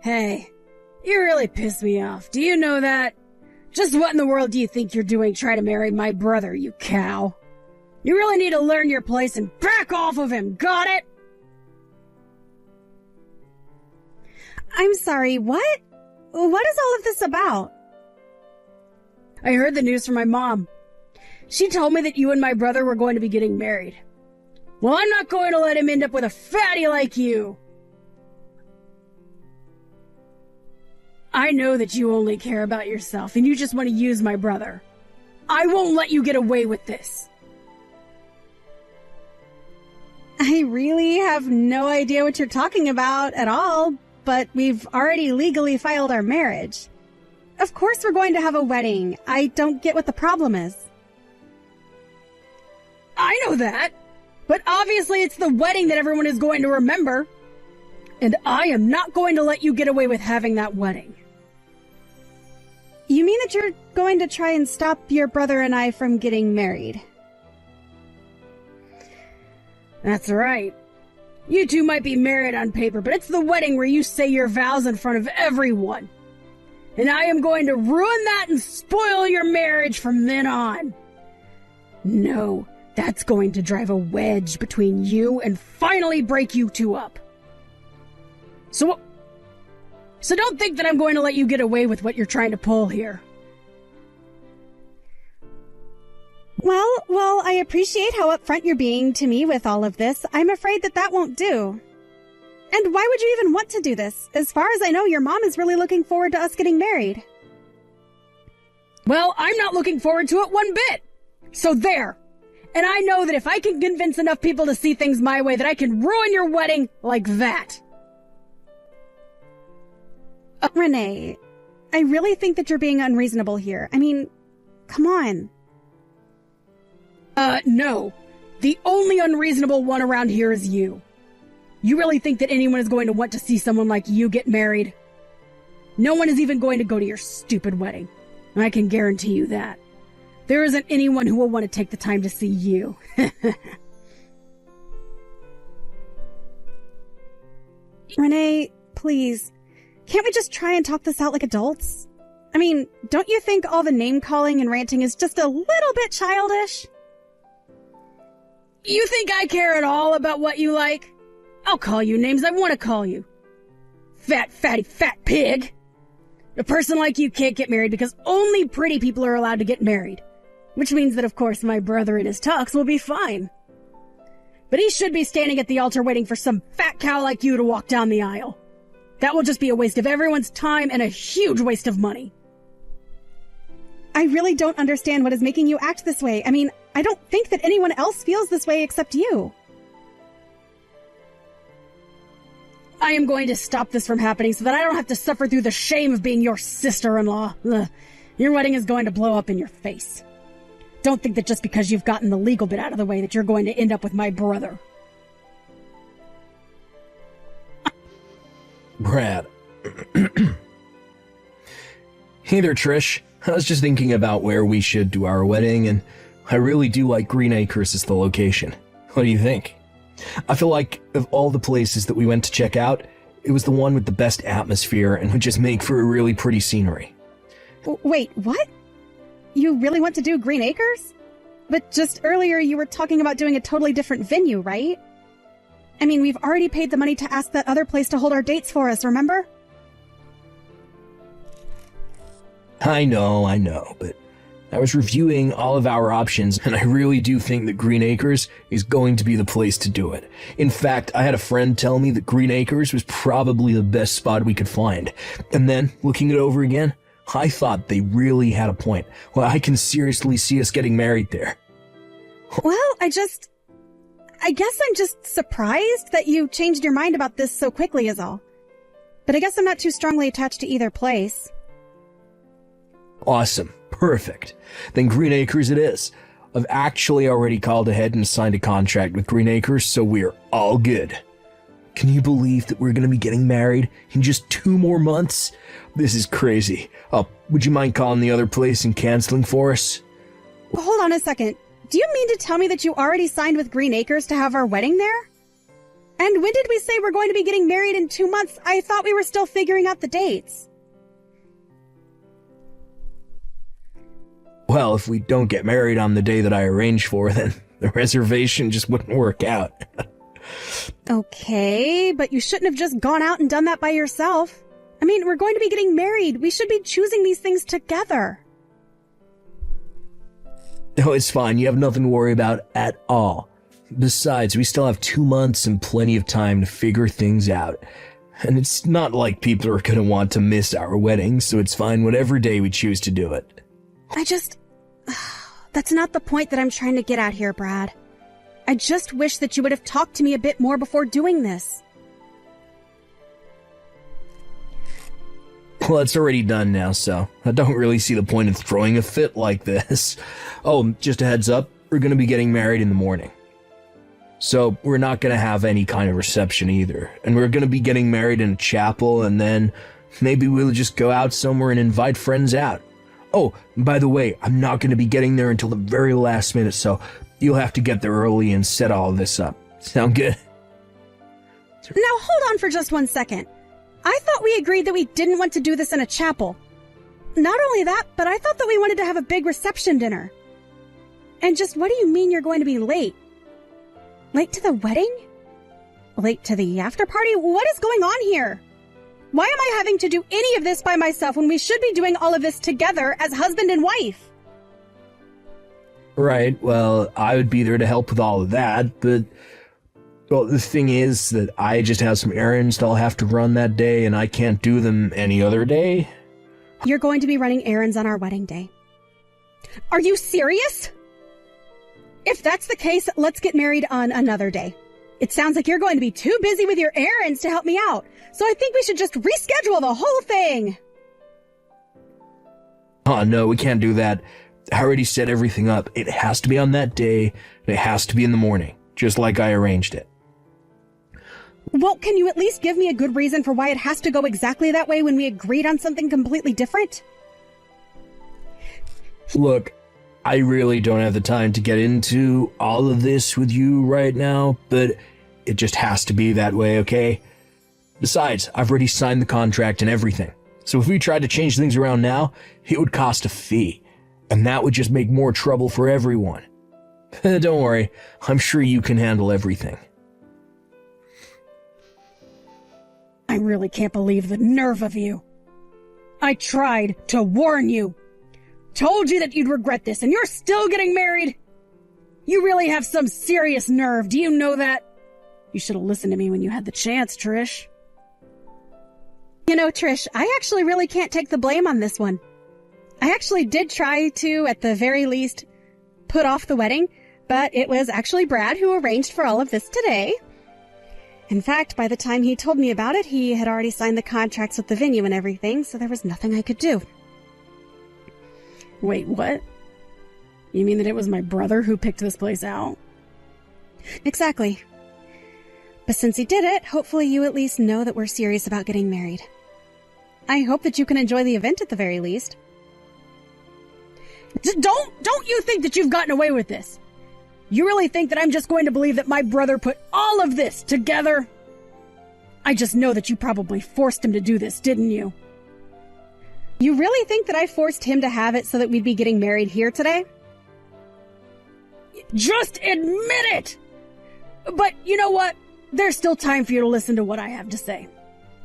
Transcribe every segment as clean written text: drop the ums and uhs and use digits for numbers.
Hey, you really piss me off. Do you know that? Just what in the world do you think you're doing trying to marry my brother, you cow? You really need to learn your place and back off of him, got it? I'm sorry, what? What is all of this about? I heard the news from my mom. She told me that you and my brother were going to be getting married. Well, I'm not going to let him end up with a fatty like you. I know that you only care about yourself and you just want to use my brother. I won't let you get away with this. I really have no idea what you're talking about at all, but we've already legally filed our marriage. Of course we're going to have a wedding. I don't get what the problem is. I know that, but obviously it's the wedding that everyone is going to remember. And I am not going to let you get away with having that wedding. You mean that you're going to try and stop your brother and I from getting married? That's right. You two might be married on paper, but it's the wedding where you say your vows in front of everyone. And I am going to ruin that and spoil your marriage from then on. No, that's going to drive a wedge between you and finally break you two up. So don't think that I'm going to let you get away with what you're trying to pull here. Well, I appreciate how upfront you're being to me with all of this. I'm afraid that won't do. And why would you even want to do this? As far as I know, your mom is really looking forward to us getting married. Well, I'm not looking forward to it one bit. So there. And I know that if I can convince enough people to see things my way, that I can ruin your wedding like that. Renee, I really think that you're being unreasonable here. I mean, come on. No. The only unreasonable one around here is you. You really think that anyone is going to want to see someone like you get married? No one is even going to go to your stupid wedding. I can guarantee you that. There isn't anyone who will want to take the time to see you. Renee, please. Can't we just try and talk this out like adults? I mean, don't you think all the name-calling and ranting is just a little bit childish? You think I care at all about what you like? I'll call you names I want to call you. Fat, fatty, fat pig. A person like you can't get married because only pretty people are allowed to get married. Which means that, of course, my brother in his tux will be fine. But he should be standing at the altar waiting for some fat cow like you to walk down the aisle. That will just be a waste of everyone's time and a huge waste of money. I really don't understand what is making you act this way. I mean, I don't think that anyone else feels this way except you. I am going to stop this from happening so that I don't have to suffer through the shame of being your sister-in-law. Ugh. Your wedding is going to blow up in your face. Don't think that just because you've gotten the legal bit out of the way that you're going to end up with my brother. Brad. Hey there, Trish. I was just thinking about where we should do our wedding, and I really do like Green Acres as the location. What do you think? I feel like of all the places that we went to check out, it was the one with the best atmosphere and would just make for a really pretty scenery. Wait, what? You really want to do Green Acres? But just earlier you were talking about doing a totally different venue, right? I mean, we've already paid the money to ask that other place to hold our dates for us, remember? I know, but I was reviewing all of our options, and I really do think that Green Acres is going to be the place to do it. In fact, I had a friend tell me that Green Acres was probably the best spot we could find. And then, looking it over again, I thought they really had a point. Well, I can seriously see us getting married there. Well, I guess I'm just surprised that you changed your mind about this so quickly is all. But I guess I'm not too strongly attached to either place. Awesome. Perfect. Then Green Acres it is. I've actually already called ahead and signed a contract with Green Acres, so we're all good. Can you believe that we're going to be getting married in just 2 more months? This is crazy. Oh, would you mind calling the other place and canceling for us? Hold on a second. Do you mean to tell me that you already signed with Green Acres to have our wedding there? And when did we say we're going to be getting married in 2 months? I thought we were still figuring out the dates. Well, if we don't get married on the day that I arranged for, then the reservation just wouldn't work out. Okay, but you shouldn't have just gone out and done that by yourself. I mean, we're going to be getting married. We should be choosing these things together. No, it's fine. You have nothing to worry about at all. Besides, we still have 2 months and plenty of time to figure things out. And it's not like people are going to want to miss our wedding, so it's fine whatever day we choose to do it. That's not the point that I'm trying to get at here, Brad. I just wish that you would have talked to me a bit more before doing this. Well, it's already done now, so I don't really see the point of throwing a fit like this. Oh, just a heads up, we're going to be getting married in the morning. So we're not going to have any kind of reception either. And we're going to be getting married in a chapel, and then maybe we'll just go out somewhere and invite friends out. Oh, by the way, I'm not going to be getting there until the very last minute, so you'll have to get there early and set all this up. Sound good? Now hold on for just 1 second. I thought we agreed that we didn't want to do this in a chapel. Not only that, but I thought that we wanted to have a big reception dinner. And just what do you mean you're going to be late? Late to the wedding? Late to the after party? What is going on here? Why am I having to do any of this by myself when we should be doing all of this together as husband and wife? Right, well, I would be there to help with all of that, but... Well, the thing is that I just have some errands that I'll have to run that day, and I can't do them any other day. You're going to be running errands on our wedding day. Are you serious? If that's the case, let's get married on another day. It sounds like you're going to be too busy with your errands to help me out, so I think we should just reschedule the whole thing. Oh, no, we can't do that. I already set everything up. It has to be on that day, and it has to be in the morning, just like I arranged it. Well, can you at least give me a good reason for why it has to go exactly that way when we agreed on something completely different? Look, I really don't have the time to get into all of this with you right now, but it just has to be that way, okay? Besides, I've already signed the contract and everything. So if we tried to change things around now, it would cost a fee. And that would just make more trouble for everyone. Don't worry, I'm sure you can handle everything. I really can't believe the nerve of you. I tried to warn you. Told you that you'd regret this, and you're still getting married? You really have some serious nerve, do you know that? You should have listened to me when you had the chance, Trish. You know, Trish, I actually really can't take the blame on this one. I actually did try to, at the very least, put off the wedding, but it was actually Brad who arranged for all of this today. In fact, by the time he told me about it, he had already signed the contracts with the venue and everything, so there was nothing I could do. Wait, what? You mean that it was my brother who picked this place out? Exactly. But since he did it, hopefully you at least know that we're serious about getting married. I hope that you can enjoy the event at the very least. Don't you think that you've gotten away with this? You really think that I'm just going to believe that my brother put all of this together? I just know that you probably forced him to do this, didn't you? You really think that I forced him to have it so that we'd be getting married here today? Just admit it! But you know what? There's still time for you to listen to what I have to say.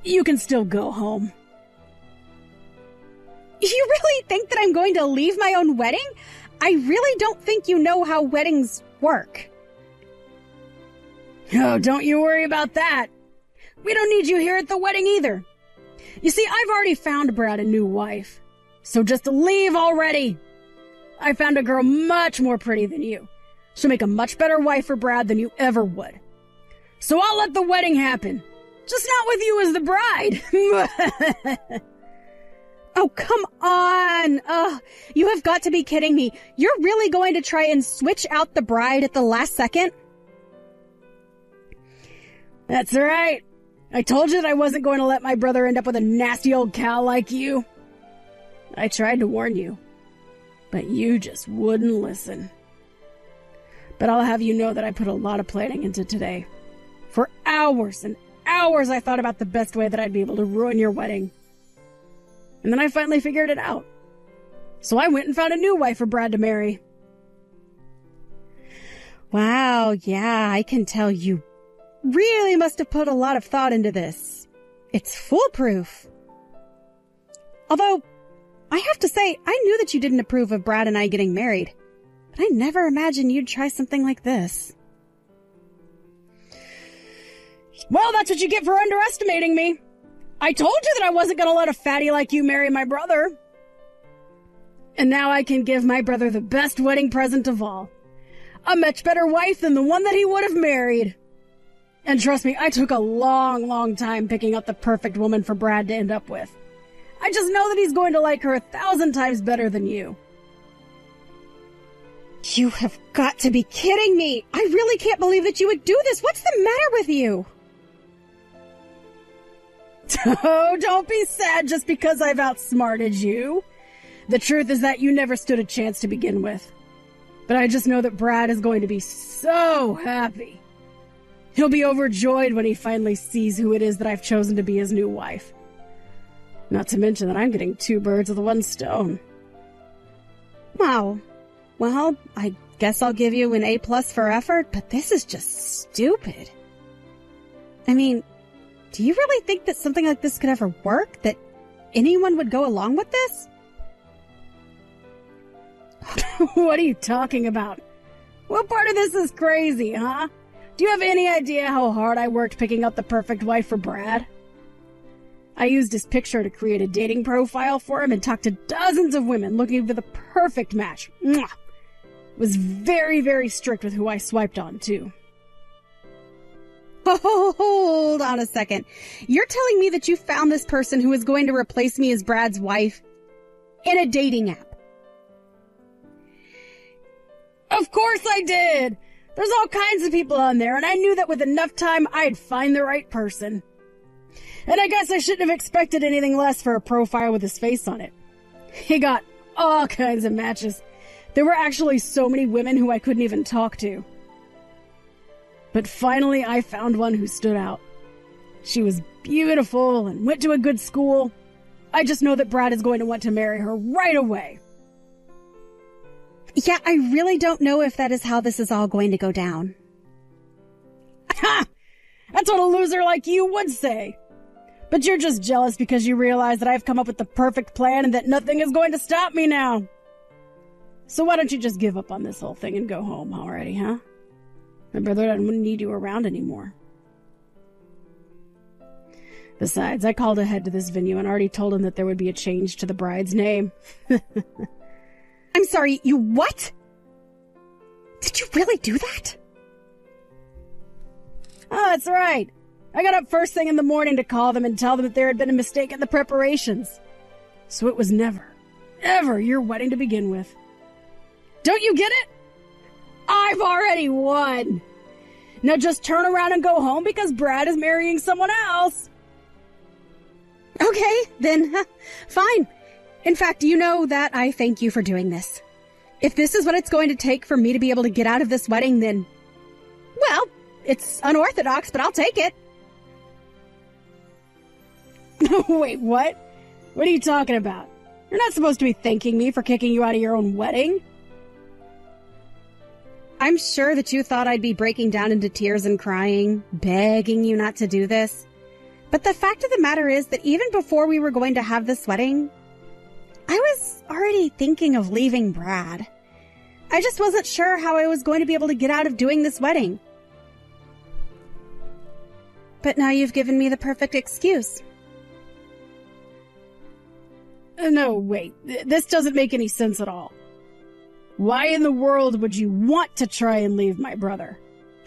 You can still go home. You really think that I'm going to leave my own wedding? I really don't think you know how weddings work. Oh, don't you worry about that. We don't need you here at the wedding either. You see, I've already found Brad a new wife. So just leave already. I found a girl much more pretty than you. She'll make a much better wife for Brad than you ever would. So I'll let the wedding happen. Just not with you as the bride. Oh, come on. You have got to be kidding me. You're really going to try and switch out the bride at the last second? That's right. I told you that I wasn't going to let my brother end up with a nasty old cow like you. I tried to warn you, but you just wouldn't listen. But I'll have you know that I put a lot of planning into today. For hours and hours I thought about the best way that I'd be able to ruin your wedding. And then I finally figured it out. So I went and found a new wife for Brad to marry. Wow, yeah, I can tell you really must have put a lot of thought into this. It's foolproof. Although, I have to say, I knew that you didn't approve of Brad and I getting married, but I never imagined you'd try something like this. Well, that's what you get for underestimating me. I told you that I wasn't going to let a fatty like you marry my brother. And now I can give my brother the best wedding present of all. A much better wife than the one that he would have married. And trust me, I took a long, long time picking out the perfect woman for Brad to end up with. I just know that he's going to like her 1,000 times better than you. You have got to be kidding me! I really can't believe that you would do this! What's the matter with you? Oh, don't be sad just because I've outsmarted you. The truth is that you never stood a chance to begin with. But I just know that Brad is going to be so happy. He'll be overjoyed when he finally sees who it is that I've chosen to be his new wife. Not to mention that I'm getting 2 birds with 1 stone. Wow. Well, I guess I'll give you an A+ for effort, but this is just stupid. I mean, do you really think that something like this could ever work? That anyone would go along with this? What are you talking about? What part of this is crazy, huh? Do you have any idea how hard I worked picking out the perfect wife for Brad? I used his picture to create a dating profile for him and talked to dozens of women looking for the perfect match. Mwah! Was very, very strict with who I swiped on, too. Oh, hold on a second. You're telling me that you found this person who is going to replace me as Brad's wife in a dating app? Of course I did! There's all kinds of people on there, and I knew that with enough time, I'd find the right person. And I guess I shouldn't have expected anything less for a profile with his face on it. He got all kinds of matches. There were actually so many women who I couldn't even talk to. But finally, I found one who stood out. She was beautiful and went to a good school. I just know that Brad is going to want to marry her right away. Yeah, I really don't know if that is how this is all going to go down. Ha! That's what a loser like you would say. But you're just jealous because you realize that I've come up with the perfect plan and that nothing is going to stop me now. So why don't you just give up on this whole thing and go home already, huh? My brother doesn't need you around anymore. Besides, I called ahead to this venue and already told him that there would be a change to the bride's name. I'm sorry, you what? Did you really do that? Oh, that's right. I got up first thing in the morning to call them and tell them that there had been a mistake in the preparations. So it was never, ever your wedding to begin with. Don't you get it? I've already won. Now just turn around and go home because Brad is marrying someone else. Okay, then, fine. In fact, you know that I thank you for doing this. If this is what it's going to take for me to be able to get out of this wedding, then, well, it's unorthodox, but I'll take it. Wait, what? What are you talking about? You're not supposed to be thanking me for kicking you out of your own wedding. I'm sure that you thought I'd be breaking down into tears and crying, begging you not to do this. But the fact of the matter is that even before we were going to have this wedding, I was already thinking of leaving Brad. I just wasn't sure how I was going to be able to get out of doing this wedding. But now you've given me the perfect excuse. No, wait. This doesn't make any sense at all. Why in the world would you want to try and leave my brother?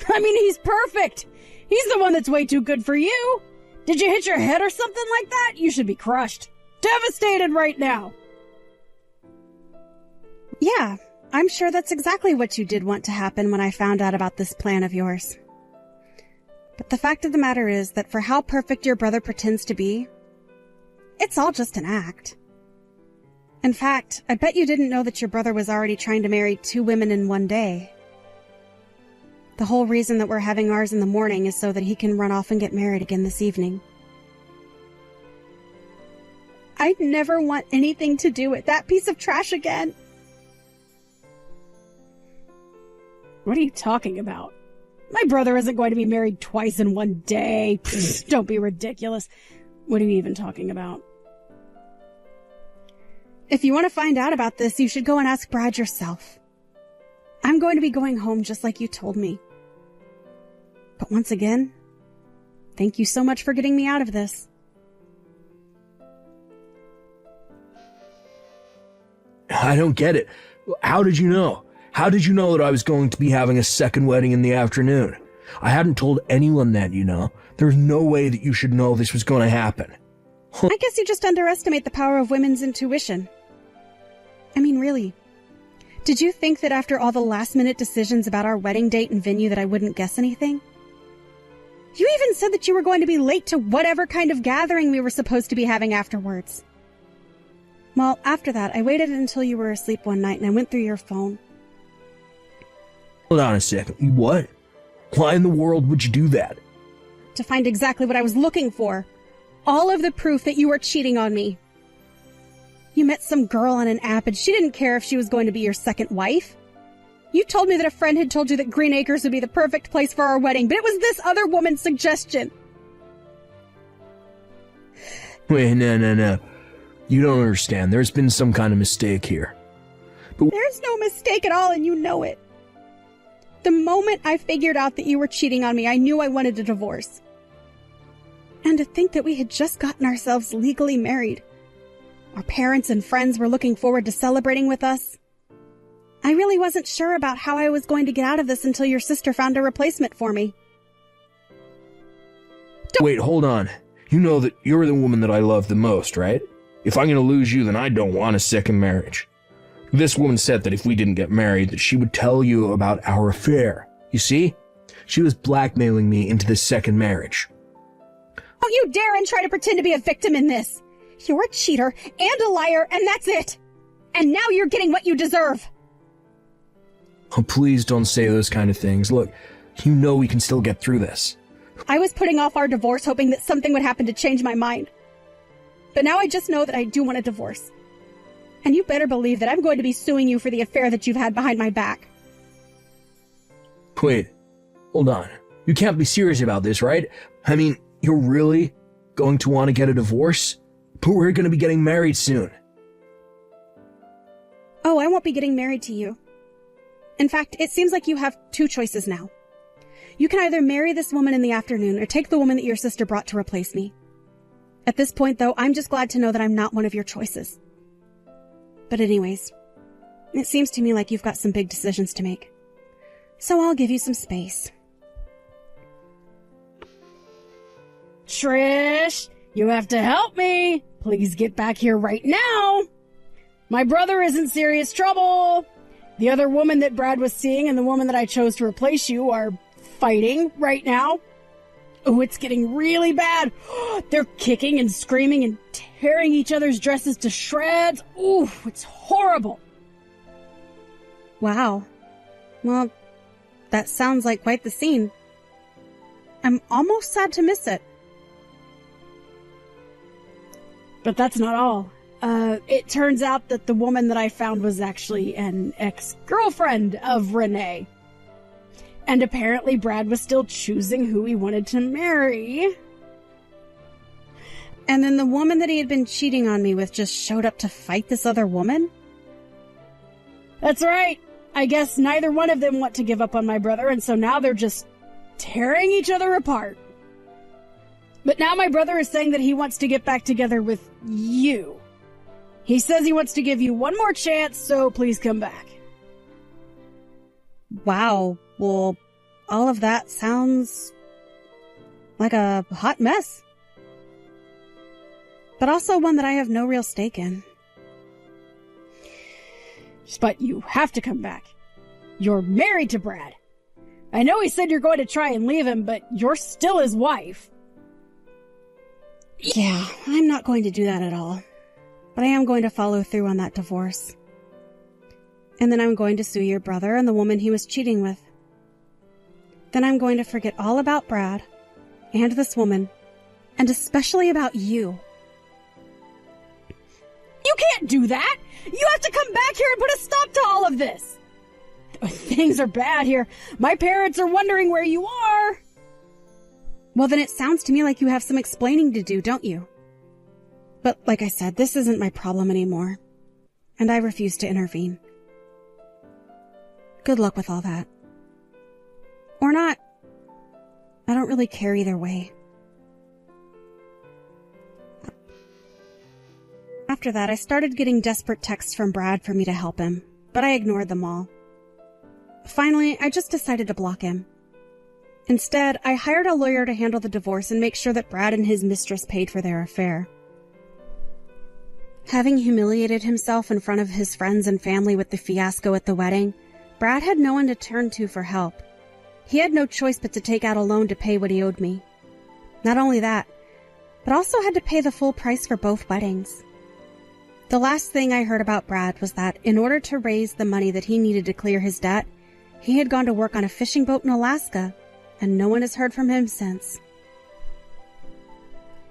I mean, he's perfect. He's the one that's way too good for you. Did you hit your head or something like that? You should be crushed. Devastated right now. Yeah, I'm sure that's exactly what you did want to happen when I found out about this plan of yours. But the fact of the matter is that for how perfect your brother pretends to be, it's all just an act. In fact, I bet you didn't know that your brother was already trying to marry 2 women in one day. The whole reason that we're having ours in the morning is so that he can run off and get married again this evening. I'd never want anything to do with that piece of trash again. What are you talking about? My brother isn't going to be married twice in one day. Pfft, don't be ridiculous. What are you even talking about? If you want to find out about this, you should go and ask Brad yourself. I'm going to be going home just like you told me. But once again, thank you so much for getting me out of this. I don't get it. How did you know? How did you know that I was going to be having a second wedding in the afternoon? I hadn't told anyone that, you know. There's no way that you should know this was going to happen. I guess you just underestimate the power of women's intuition. I mean, really. Did you think that after all the last-minute decisions about our wedding date and venue that I wouldn't guess anything? You even said that you were going to be late to whatever kind of gathering we were supposed to be having afterwards. Well, after that, I waited until you were asleep one night and I went through your phone. Hold on a second. What? Why in the world would you do that? To find exactly what I was looking for. All of the proof that you were cheating on me. You met some girl on an app and she didn't care if she was going to be your second wife. You told me that a friend had told you that Green Acres would be the perfect place for our wedding, but it was this other woman's suggestion. Wait, no. You don't understand. There's been some kind of mistake here. But there's no mistake at all, and you know it. The moment I figured out that you were cheating on me, I knew I wanted a divorce. And to think that we had just gotten ourselves legally married. Our parents and friends were looking forward to celebrating with us. I really wasn't sure about how I was going to get out of this until your sister found a replacement for me. Wait, hold on. You know that you're the woman that I love the most, right? If I'm going to lose you, then I don't want a second marriage. This woman said that if we didn't get married, that she would tell you about our affair. You see? She was blackmailing me into this second marriage. Don't you dare and try to pretend to be a victim in this. You're a cheater and a liar, and that's it. And now you're getting what you deserve. Oh, please don't say those kind of things. Look, you know we can still get through this. I was putting off our divorce hoping that something would happen to change my mind. But now I just know that I do want a divorce. And you better believe that I'm going to be suing you for the affair that you've had behind my back. Wait, hold on. You can't be serious about this, right? I mean, you're really going to want to get a divorce? But we're going to be getting married soon. Oh, I won't be getting married to you. In fact, it seems like you have two choices now. You can either marry this woman in the afternoon or take the woman that your sister brought to replace me. At this point, though, I'm just glad to know that I'm not one of your choices. But anyways, it seems to me like you've got some big decisions to make. So I'll give you some space. Trish, you have to help me. Please get back here right now. My brother is in serious trouble. The other woman that Brad was seeing and the woman that I chose to replace you are fighting right now. Oh, it's getting really bad. They're kicking and screaming and tearing each other's dresses to shreds. Ooh, it's horrible. Wow. Well, that sounds like quite the scene. I'm almost sad to miss it. But that's not all. It turns out that the woman that I found was actually an ex-girlfriend of Renee. And apparently Brad was still choosing who he wanted to marry. And then the woman that he had been cheating on me with just showed up to fight this other woman? That's right. I guess neither one of them want to give up on my brother, and so now they're just tearing each other apart. But now my brother is saying that he wants to get back together with you. He says he wants to give you one more chance, so please come back. Wow. Well, all of that sounds like a hot mess. But also one that I have no real stake in. But you have to come back. You're married to Brad. I know he said you're going to try and leave him, but you're still his wife. Yeah, I'm not going to do that at all. But I am going to follow through on that divorce. And then I'm going to sue your brother and the woman he was cheating with. then I'm going to forget all about Brad and this woman, and especially about you. You can't do that! You have to come back here and put a stop to all of this! Things are bad here. My parents are wondering where you are. Well, then it sounds to me like you have some explaining to do, don't you? But like I said, this isn't my problem anymore, and I refuse to intervene. Good luck with all that. Or not. I don't really care either way. After that, I started getting desperate texts from Brad for me to help him, but I ignored them all. Finally, I just decided to block him. Instead, I hired a lawyer to handle the divorce and make sure that Brad and his mistress paid for their affair. Having humiliated himself in front of his friends and family with the fiasco at the wedding, Brad had no one to turn to for help. He had no choice but to take out a loan to pay what he owed me. Not only that, but also had to pay the full price for both weddings. The last thing I heard about Brad was that, in order to raise the money that he needed to clear his debt, he had gone to work on a fishing boat in Alaska, and no one has heard from him since.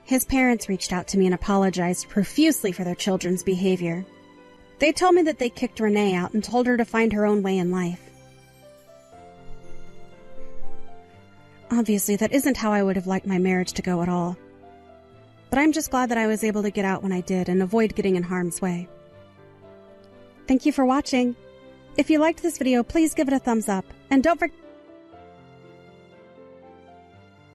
His parents reached out to me and apologized profusely for their children's behavior. They told me that they kicked Renee out and told her to find her own way in life. Obviously, that isn't how I would have liked my marriage to go at all. But I'm just glad that I was able to get out when I did and avoid getting in harm's way. Thank you for watching. If you liked this video, please give it a thumbs up, and don't forget